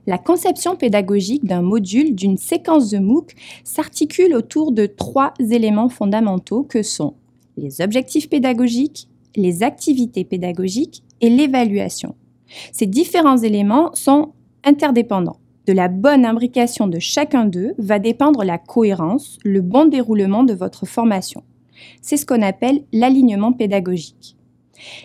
La conception pédagogique d'un module, d'une séquence de MOOC, s'articule autour de 3 éléments fondamentaux que sont les objectifs pédagogiques, les activités pédagogiques et l'évaluation. Ces différents éléments sont interdépendants. De la bonne imbrication de chacun d'eux va dépendre la cohérence, le bon déroulement de votre formation. C'est ce qu'on appelle l'alignement pédagogique.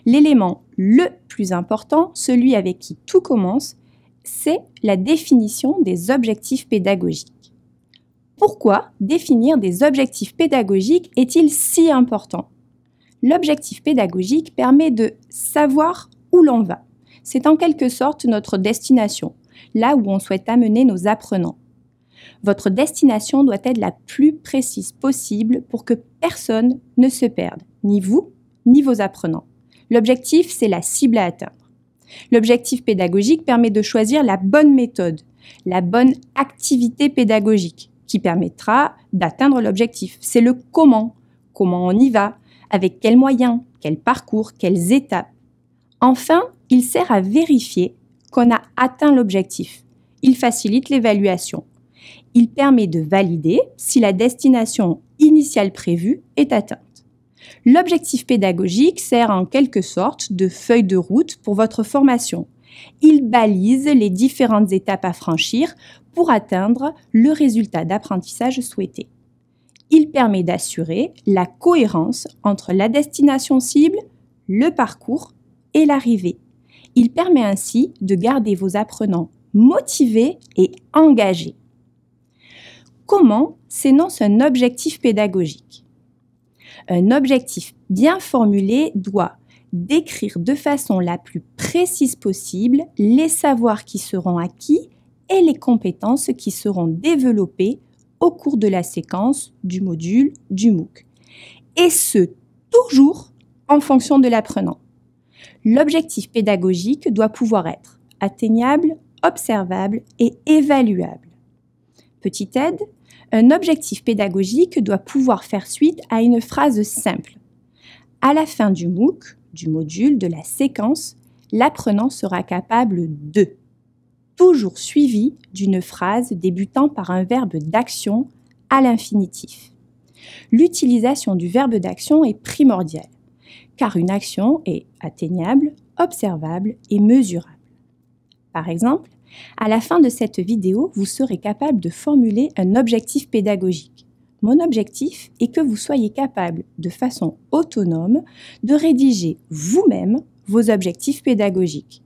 L'élément le plus important, celui avec qui tout commence, c'est la définition des objectifs pédagogiques. Pourquoi définir des objectifs pédagogiques est-il si important ? L'objectif pédagogique permet de savoir où l'on va. C'est en quelque sorte notre destination, là où on souhaite amener nos apprenants. Votre destination doit être la plus précise possible pour que personne ne se perde, ni vous, ni vos apprenants. L'objectif, c'est la cible à atteindre. L'objectif pédagogique permet de choisir la bonne méthode, la bonne activité pédagogique qui permettra d'atteindre l'objectif. C'est le comment on y va, avec quels moyens, quel parcours, quelles étapes. Enfin, il sert à vérifier qu'on a atteint l'objectif. Il facilite l'évaluation. Il permet de valider si la destination initiale prévue est atteinte. L'objectif pédagogique sert en quelque sorte de feuille de route pour votre formation. Il balise les différentes étapes à franchir pour atteindre le résultat d'apprentissage souhaité. Il permet d'assurer la cohérence entre la destination cible, le parcours et l'arrivée. Il permet ainsi de garder vos apprenants motivés et engagés. Comment s'énonce un objectif pédagogique ? Un objectif bien formulé doit décrire de façon la plus précise possible les savoirs qui seront acquis et les compétences qui seront développées au cours de la séquence du module du MOOC. Et ce, toujours en fonction de l'apprenant. L'objectif pédagogique doit pouvoir être atteignable, observable et évaluable. Petite aide, un objectif pédagogique doit pouvoir faire suite à une phrase simple. À la fin du MOOC, du module, de la séquence, l'apprenant sera capable de, toujours suivi d'une phrase débutant par un verbe d'action à l'infinitif. L'utilisation du verbe d'action est primordiale, car une action est atteignable, observable et mesurable. Par exemple, à la fin de cette vidéo, vous serez capable de formuler un objectif pédagogique. Mon objectif est que vous soyez capable, de façon autonome, de rédiger vous-même vos objectifs pédagogiques.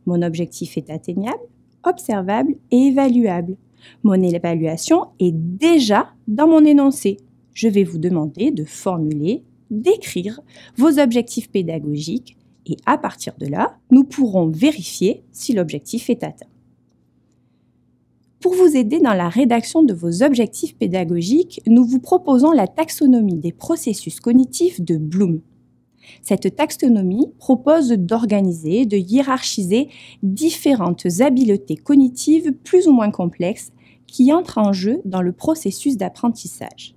Mon objectif est atteignable, observable et évaluable. Mon évaluation est déjà dans mon énoncé. Je vais vous demander de formuler, d'écrire vos objectifs pédagogiques et à partir de là, nous pourrons vérifier si l'objectif est atteint. Pour vous aider dans la rédaction de vos objectifs pédagogiques, nous vous proposons la taxonomie des processus cognitifs de Bloom. Cette taxonomie propose d'organiser, de hiérarchiser différentes habiletés cognitives plus ou moins complexes qui entrent en jeu dans le processus d'apprentissage.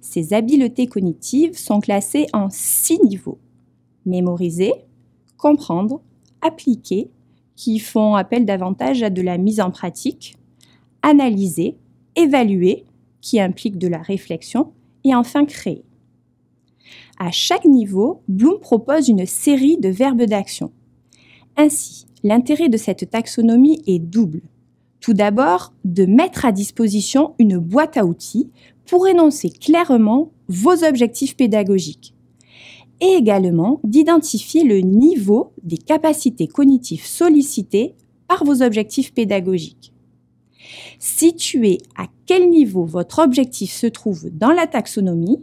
Ces habiletés cognitives sont classées en 6 niveaux. Mémoriser, comprendre, appliquer, qui font appel davantage à de la mise en pratique, analyser, évaluer, qui implique de la réflexion, et enfin créer. À chaque niveau, Bloom propose une série de verbes d'action. Ainsi, l'intérêt de cette taxonomie est double. Tout d'abord, de mettre à disposition une boîte à outils pour énoncer clairement vos objectifs pédagogiques. Et également d'identifier le niveau des capacités cognitives sollicitées par vos objectifs pédagogiques. Situer à quel niveau votre objectif se trouve dans la taxonomie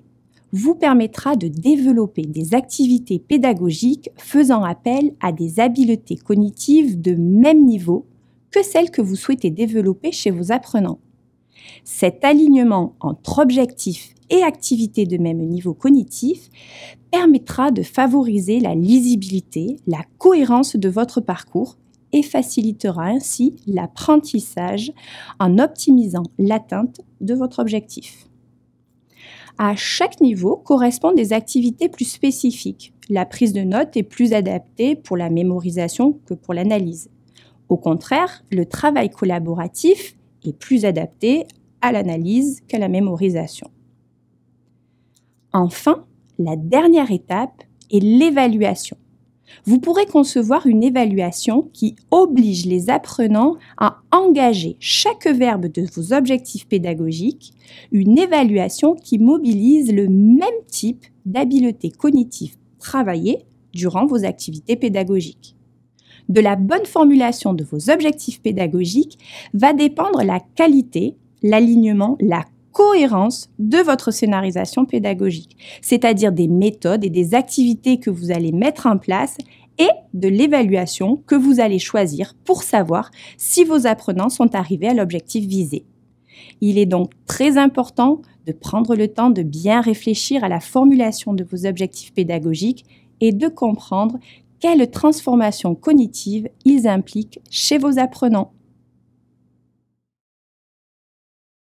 vous permettra de développer des activités pédagogiques faisant appel à des habiletés cognitives de même niveau que celles que vous souhaitez développer chez vos apprenants. Cet alignement entre objectifs et activités de même niveau cognitif permettra de favoriser la lisibilité, la cohérence de votre parcours et facilitera ainsi l'apprentissage en optimisant l'atteinte de votre objectif. À chaque niveau correspondent des activités plus spécifiques. La prise de notes est plus adaptée pour la mémorisation que pour l'analyse. Au contraire, le travail collaboratif est plus adapté à l'analyse qu'à la mémorisation. Enfin, la dernière étape est l'évaluation. Vous pourrez concevoir une évaluation qui oblige les apprenants à engager chaque verbe de vos objectifs pédagogiques, une évaluation qui mobilise le même type d'habiletés cognitives travaillées durant vos activités pédagogiques. De la bonne formulation de vos objectifs pédagogiques va dépendre la qualité, l'alignement, la cohérence de votre scénarisation pédagogique, c'est-à-dire des méthodes et des activités que vous allez mettre en place et de l'évaluation que vous allez choisir pour savoir si vos apprenants sont arrivés à l'objectif visé. Il est donc très important de prendre le temps de bien réfléchir à la formulation de vos objectifs pédagogiques et de comprendre quelle transformation cognitive ils impliquent chez vos apprenants.